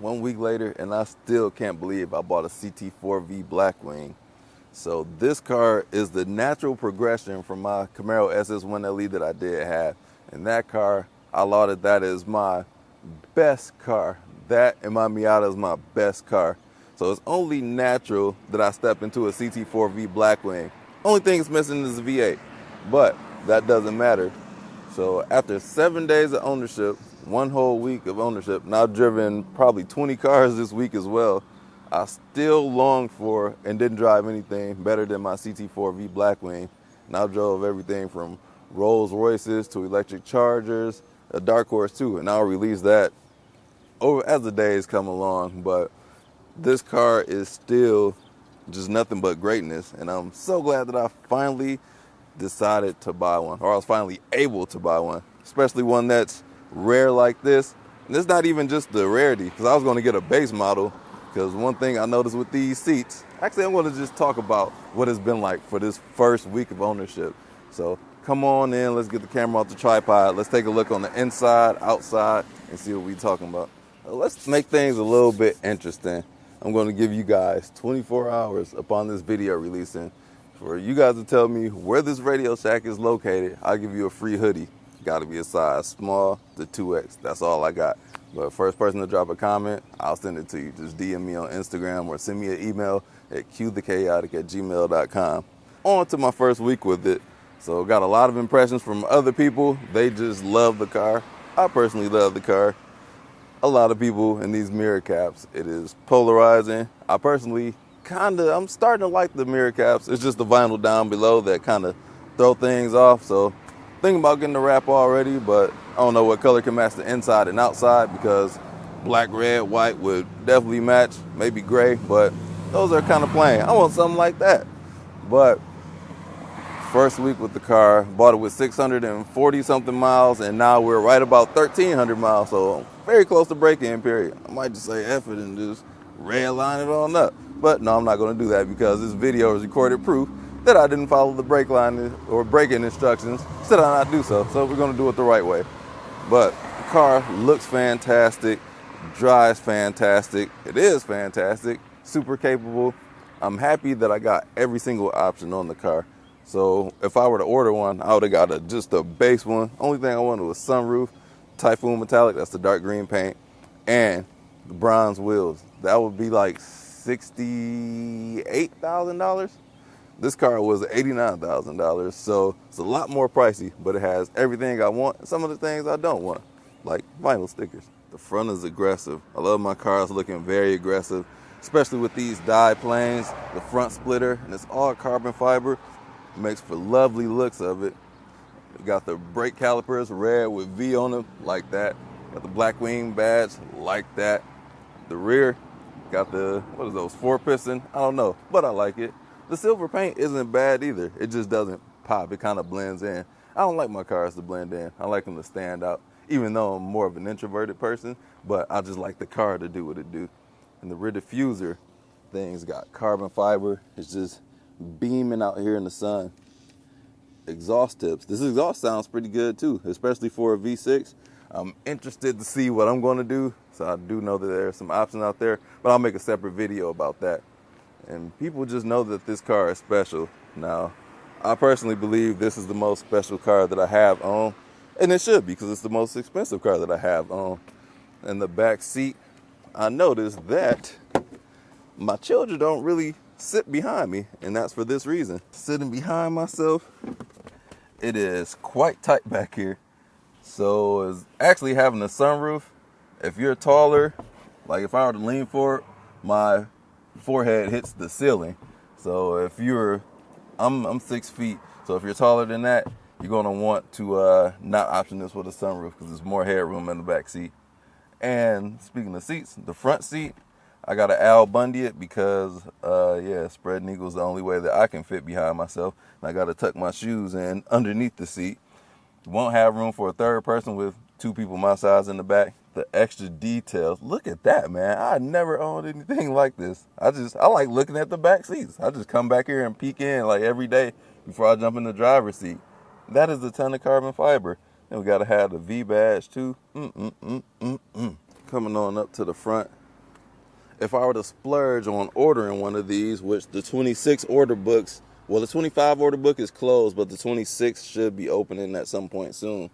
1 week later, and I still can't believe I bought a CT4V Blackwing. So this car is the natural progression from my Camaro SS1LE that I did have. And that car, I lauded that as my best car. That and my Miata is my best car. So it's only natural that I step into a CT4V Blackwing. Only thing it's missing is a V8, but that doesn't matter. So after 7 days of ownership, 1 whole week of ownership, and I've driven probably 20 cars this week as well, I still long for and didn't drive anything better than my CT4V Blackwing. And I drove everything from Rolls Royces to electric Chargers, a Dark Horse too, and I'll release that over as the days come along. But this car is still just nothing but greatness, and I'm so glad that I finally decided to buy one, or I was finally able to buy one, especially one that's rare like this. And it's not even just the rarity, because I was going to get a base model, because one thing I noticed with these seats, actually I'm going to just talk about what it's been like for this first week of ownership. So come on in, let's get the camera off the tripod, let's take a look on the inside, outside, and see what we're talking about. Let's make things a little bit interesting. I'm going to give you guys 24 hours upon this video releasing for you guys to tell me where this Radio Shack is located. I'll give you a free hoodie. Got to be a size small to 2X. That's all I got. But first person to drop a comment, I'll send it to you. Just DM me on Instagram or send me an email at qthechaotic@gmail.com. On to my first week with it. So got a lot of impressions from other people. They just love the car. I personally love the car. A lot of people in these mirror caps, it is polarizing. I personally I'm starting to like the mirror caps. It's just the vinyl down below that kind of throw things off. So thinking about getting the wrap already, but I don't know what color can match the inside and outside, because black, red, white would definitely match, maybe gray, but those are kind of plain. I want something like that. But first week with the car, bought it with 640 something miles, and now we're right about 1,300 miles, so very close to break-in period. I might just say F it and just red line it on up. But no, I'm not going to do that, because this video is recorded proof that I didn't follow the brake line or braking instructions. Said I not do so. So we're going to do it the right way. But the car looks fantastic, drives fantastic. It is fantastic, super capable. I'm happy that I got every single option on the car. So if I were to order one, I would have got just a base one. Only thing I wanted was sunroof, Typhoon Metallic, that's the dark green paint, and the bronze wheels. That would be like $68,000. This car was $89,000, so it's a lot more pricey, but it has everything I want and some of the things I don't want, like vinyl stickers. The front is aggressive. I love my cars looking very aggressive, especially with these dye planes, the front splitter, and it's all carbon fiber. It makes for lovely looks of it. We got the brake calipers red with V on them, like that. Got the Blackwing badge, like that. The rear got the, what is those, 4-piston? I don't know, but I like it. The silver paint isn't bad either. It just doesn't pop. It kind of blends in. I don't like my cars to blend in. I like them to stand out, even though I'm more of an introverted person, but I just like the car to do what it do. And the rear diffuser thing's got carbon fiber. It's just beaming out here in the sun. Exhaust tips. This exhaust sounds pretty good too, especially for a V6. I'm interested to see what I'm going to do. So I do know that there are some options out there, but I'll make a separate video about that. And people just know that this car is special. Now, I personally believe this is the most special car that I have owned, and it should be, because it's the most expensive car that I have owned. In the back seat, I noticed that my children don't really sit behind me, and that's for this reason. Sitting behind myself, it is quite tight back here. So it's actually having a sunroof. If you're taller, like if I were to lean forward, my forehead hits the ceiling. So if I'm 6 feet, so if you're taller than that, you're gonna want to not option this with a sunroof, because there's more headroom in the back seat. And speaking of seats, the front seat, I got to Al Bundy it, because spreading eagle is the only way that I can fit behind myself. And I got to tuck my shoes in underneath the seat. Won't have room for a third person with 2 people my size in the back. The extra details. Look at that, man. I never owned anything like this. I like looking at the back seats. I just come back here and peek in like every day before I jump in the driver's seat. That is a ton of carbon fiber. And we got to have the V badge too. Coming on up to the front, if I were to splurge on ordering one of these, which the 26 order books, well, the 25 order book is closed, but the 26 should be opening at some point soon.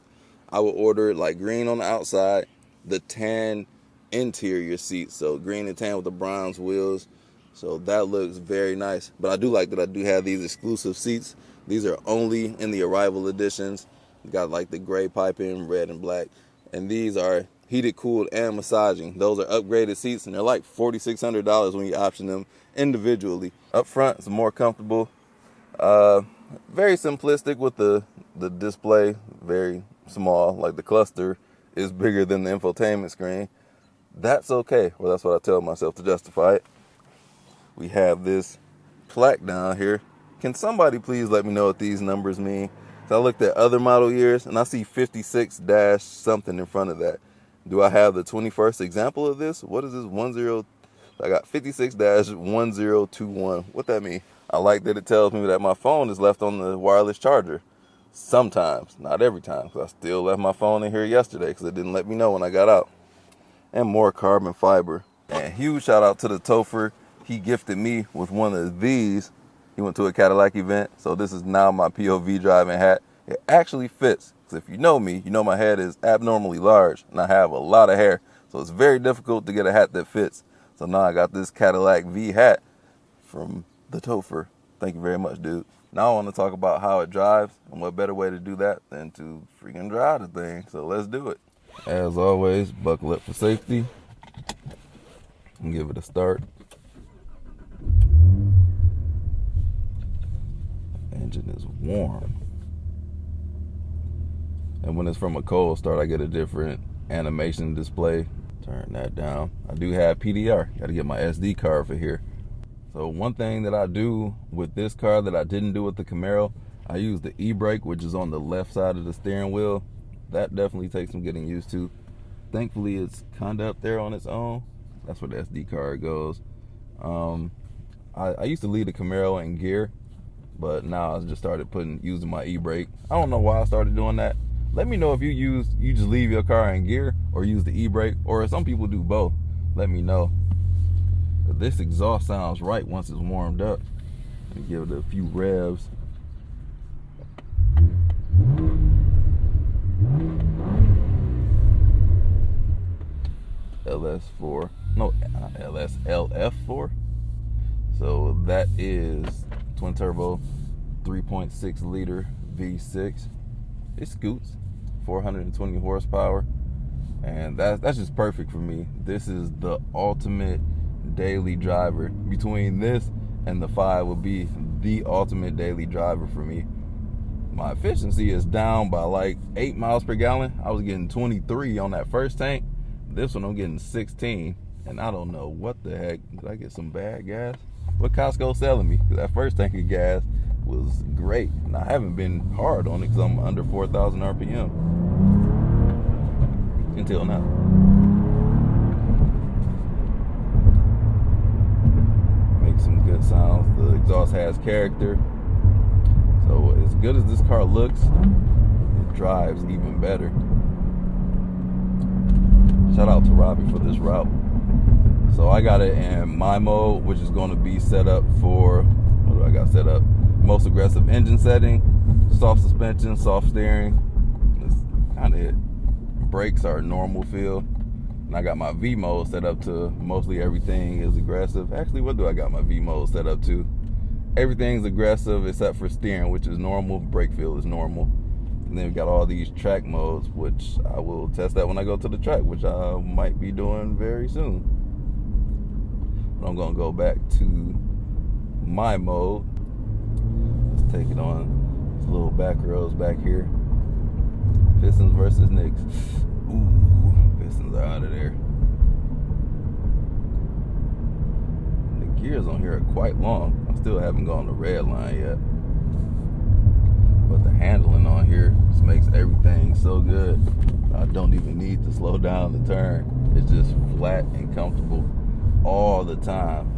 I would order it like green on the outside, the tan interior seats, so green and tan with the bronze wheels. So that looks very nice. But I do like that I do have these exclusive seats. These are only in the arrival editions. Got like the gray piping, red and black. And these are heated, cooled, and massaging. Those are upgraded seats, and they're like $4,600 when you option them individually. Up front, it's more comfortable. Very simplistic with the display, very small. Like the cluster is bigger than the infotainment screen. That's okay. Well, that's what I tell myself to justify it. We have this plaque down here. Can somebody please let me know what these numbers mean? So I looked at other model years and I see 56 dash something in front of that. Do I have the 21st example of this? What is this? I got 56 dash 1021. What that mean? I like that it tells me that my phone is left on the wireless charger. Sometimes, not every time, because I still left my phone in here yesterday because it didn't let me know when I got out. And more carbon fiber. And huge shout out to the Topher. He gifted me with one of these. He went to a Cadillac event, so this is now my POV driving hat. It actually fits, because if you know me, you know my head is abnormally large, and I have a lot of hair, so it's very difficult to get a hat that fits. So now I got this Cadillac V hat from the Topher. Thank you very much, dude. Now I want to talk about how it drives, and what better way to do that than to freaking drive the thing, so let's do it. As always, buckle up for safety, and give it a start. Engine is warm, and when it's from a cold start, I get a different animation display. Turn that down. I do have PDR. Got to get my SD card for here. So one thing that I do with this car that I didn't do with the Camaro, I use the e-brake, which is on the left side of the steering wheel. That definitely takes some getting used to. Thankfully, it's kind of up there on its own. That's where the SD card goes. I used to leave the Camaro in gear, but now I just started using my e-brake. I don't know why I started doing that. Let me know if you just leave your car in gear or use the e-brake, or if some people do both. Let me know. This exhaust sounds right once it's warmed up. Let me give it a few revs. LS4, no, not LS, LF4. So that is twin turbo 3.6 liter V6. It scoots 420 horsepower, and that's just perfect for me. This is the ultimate daily driver. Between this and the 5 would be the ultimate daily driver for me. My efficiency is down by like 8 miles per gallon. I was getting 23 on that first tank. This one I'm getting 16, and I don't know what the heck. Did I get some bad gas? What Costco selling me? Because that first tank of gas was great, and I haven't been hard on it because I'm under 4,000 RPM until now. Makes some good sounds. The exhaust has character. So as good as this car looks, it drives even better. Shout out to Robbie for this route. So I got it in my mode, which is going to be set up for, what do I got set up? Most aggressive engine setting, soft suspension, soft steering. That's kind of it. Brakes are normal feel. And I got my V mode set up to mostly everything is aggressive. Actually, what do I got my V mode set up to? Everything's aggressive except for steering, which is normal. Brake feel is normal. And then we got all these track modes, which I will test that when I go to the track, which I might be doing very soon. But I'm gonna go back to my mode. Let's take it on. This little back rows back here. Pistons versus Knicks. Ooh, Pistons are out of there. The gears on here are quite long. I still haven't gone the red line yet. But the handling on here just makes everything so good. I don't even need to slow down the turn. It's just flat and comfortable all the time.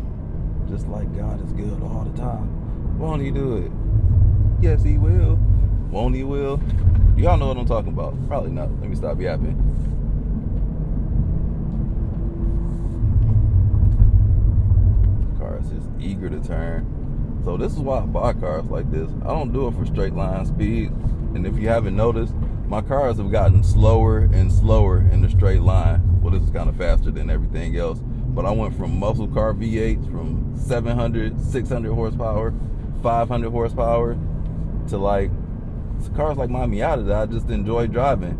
Just like God is good all the time. Won't he do it? Yes, he will. Won't he will? Do y'all know what I'm talking about? Probably not. Let me stop yapping. to turn. So this is why I buy cars like this. I don't do it for straight line speed. And if you haven't noticed, my cars have gotten slower and slower in the straight line. Well, this is kind of faster than everything else. But I went from muscle car V8s from 700, 600 horsepower, 500 horsepower to like cars like my Miata that I just enjoy driving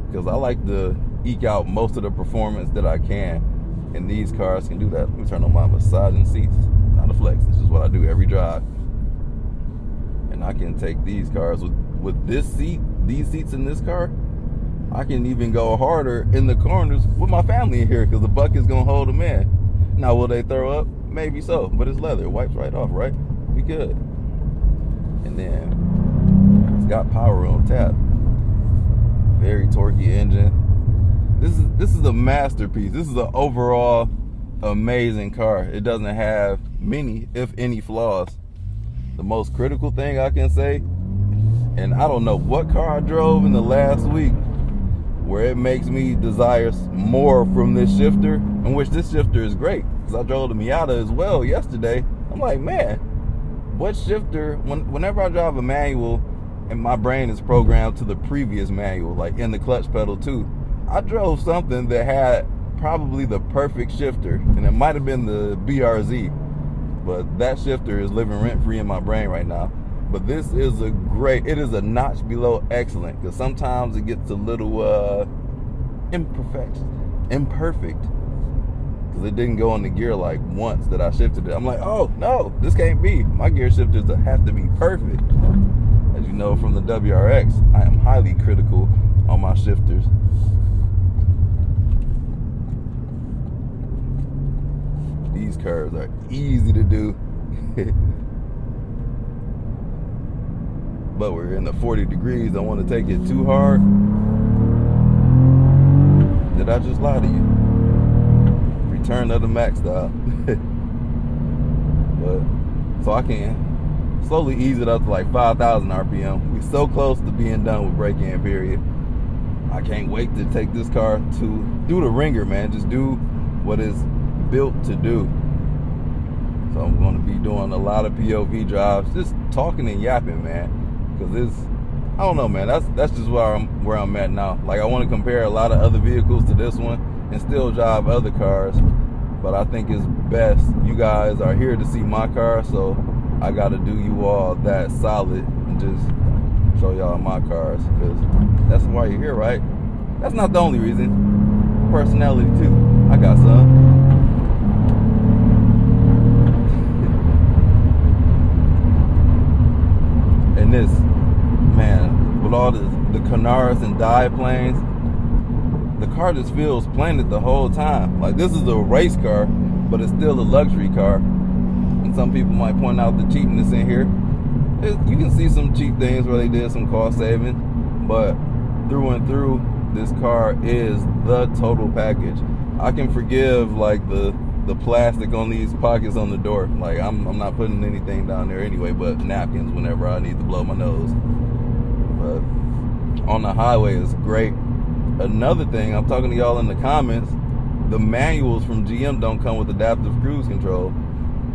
because I like to eke out most of the performance that I can. And these cars can do that. Let me turn on my massaging seats. Not a flex. This is what I do every drive. And I can take these cars with this seat, these seats in this car. I can even go harder in the corners with my family in here because the bucket's gonna hold them in. Now, will they throw up? Maybe so, but it's leather. It wipes right off, right? We good. And then it's got power on tap. Very torquey engine. This is a masterpiece. This is an overall amazing car. It doesn't have many, if any, flaws. The most critical thing I can say, and I don't know what car I drove in the last week where it makes me desire more from this shifter, in which this shifter is great because I drove the Miata as well yesterday. I'm like, man, what shifter, whenever I drive a manual and my brain is programmed to the previous manual, like in the clutch pedal too, I drove something that had probably the perfect shifter, and it might have been the BRZ, but that shifter is living rent-free in my brain right now. But this is it is a notch below excellent, because sometimes it gets a little imperfect, because it didn't go in the gear like once that I shifted it. I'm like, oh no, this can't be. My gear shifters have to be perfect. As you know from the WRX, I am highly critical on my shifters. These curves are easy to do. But we're in the 40 degrees. Don't want to take it too hard. Did I just lie to you? Return of the Max style. But so I can slowly ease it up to like 5,000 RPM. We're so close to being done with break-in period. I can't wait to take this car to do the ringer, man. Just do what is built to do. So I'm going to be doing a lot of POV drives, just talking and yapping, man. Because I don't know, man. That's just where I'm at now. Like, I want to compare a lot of other vehicles to this one and still drive other cars. But I think it's best. You guys are here to see my car, so I got to do you all that solid and just show y'all my cars, because that's why you're here, right? That's not the only reason. Personality too. I got some. And this, man, with all the canards and dive planes, the car just feels planted the whole time. Like, this is a race car, but it's still a luxury car. And some people might point out the cheapness in here. You can see some cheap things where they did some cost savings, but through and through, this car is the total package. I can forgive like the plastic on these pockets on the door. Like, I'm not putting anything down there anyway, but napkins whenever I need to blow my nose. But on the highway, it's great. Another thing, I'm talking to y'all in the comments, the manuals from GM don't come with adaptive cruise control,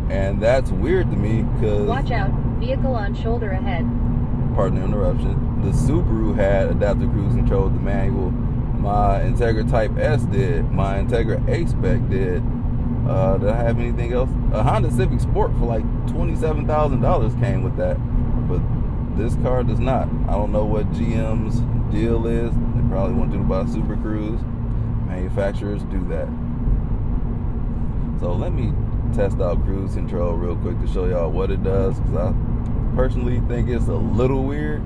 and that's weird to me because... Watch out, vehicle on shoulder ahead. Pardon the interruption. The Subaru had adaptive cruise control with the manual. My Integra Type S did. My Integra A-Spec did. Did I have anything else? A Honda Civic Sport for like $27,000 came with that. But this car does not. I don't know what GM's deal is. They probably want to do about Super Cruise. Manufacturers do that. So let me test out cruise control real quick to show y'all what it does, because I personally think it's a little weird.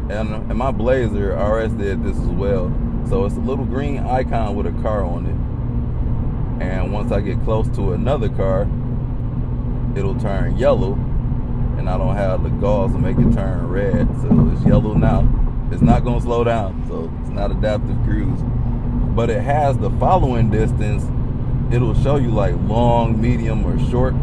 And my Blazer RS did this as well. So it's a little green icon with a car on it. And once I get close to another car, it'll turn yellow, and I don't have the gauze to make it turn red. So it's yellow now. It's not gonna slow down, so it's not adaptive cruise. But it has the following distance. It'll show you like long, medium, or short.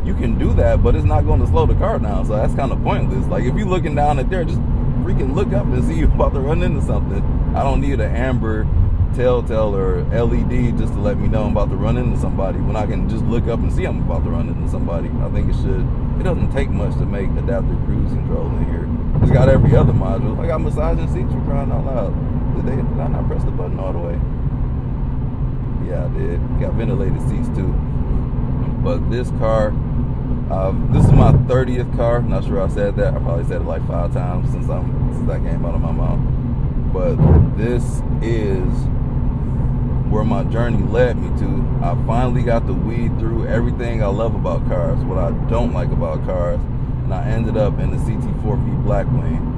You can do that, but it's not gonna slow the car down, so that's kind of pointless. Like, if you're looking down at there, just freaking look up and see you're about to run into something. I don't need an amber telltale or LED just to let me know I'm about to run into somebody when I can just look up and see I'm about to run into somebody. I think it doesn't take much to make adaptive cruise control in here. It's got every other module. I got massaging seats for crying out loud. Did I not press the button all the way? Yeah, I did. Got ventilated seats too. But this car, this is my 30th car. Not sure I said that. I probably said it like 5 times since that came out of my mouth. But this is where my journey led me to. I finally got to weed through everything I love about cars, what I don't like about cars, and I ended up in the CT4V Blackwing.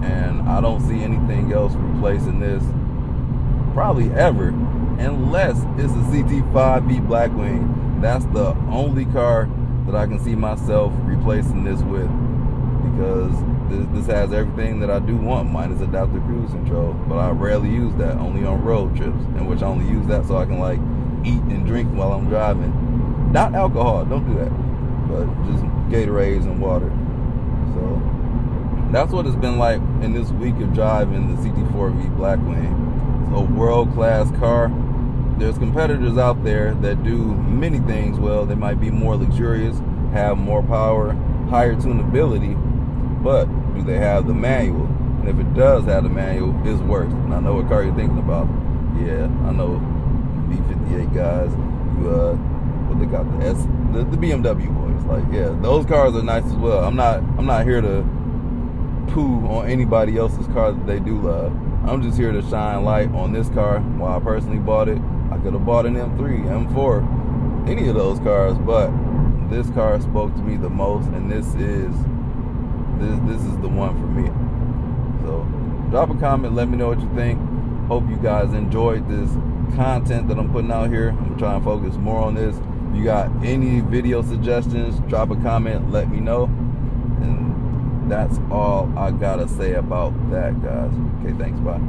And I don't see anything else replacing this probably ever, unless it's a CT5V Blackwing. That's the only car that I can see myself replacing this with, because this has everything that I do want, minus adaptive cruise control. But I rarely use that, only on road trips, in which I only use that so I can like eat and drink while I'm driving. Not alcohol, don't do that, but just Gatorades and water. So that's what it's been like in this week of driving the CT4V Blackwing. It's a world-class car. There's competitors out there that do many things well. They might be more luxurious, have more power, higher tunability, but do they have the manual? And if it does have the manual, it's worse. And I know what car you're thinking about. Yeah, I know B58 guys. What they got, the BMW boys. Like, yeah, those cars are nice as well. I'm not here to poo on anybody else's car that they do love. I'm just here to shine light on this car. While I personally bought it, I could have bought an M3, M4, any of those cars, but this car spoke to me the most, and this is the one for me. So drop a comment, let me know what you think. Hope you guys enjoyed this content that I'm putting out here. I'm trying to focus more on this. If you got any video suggestions, drop a comment, let me know. And that's all I gotta say about that, guys. Okay, thanks, bye.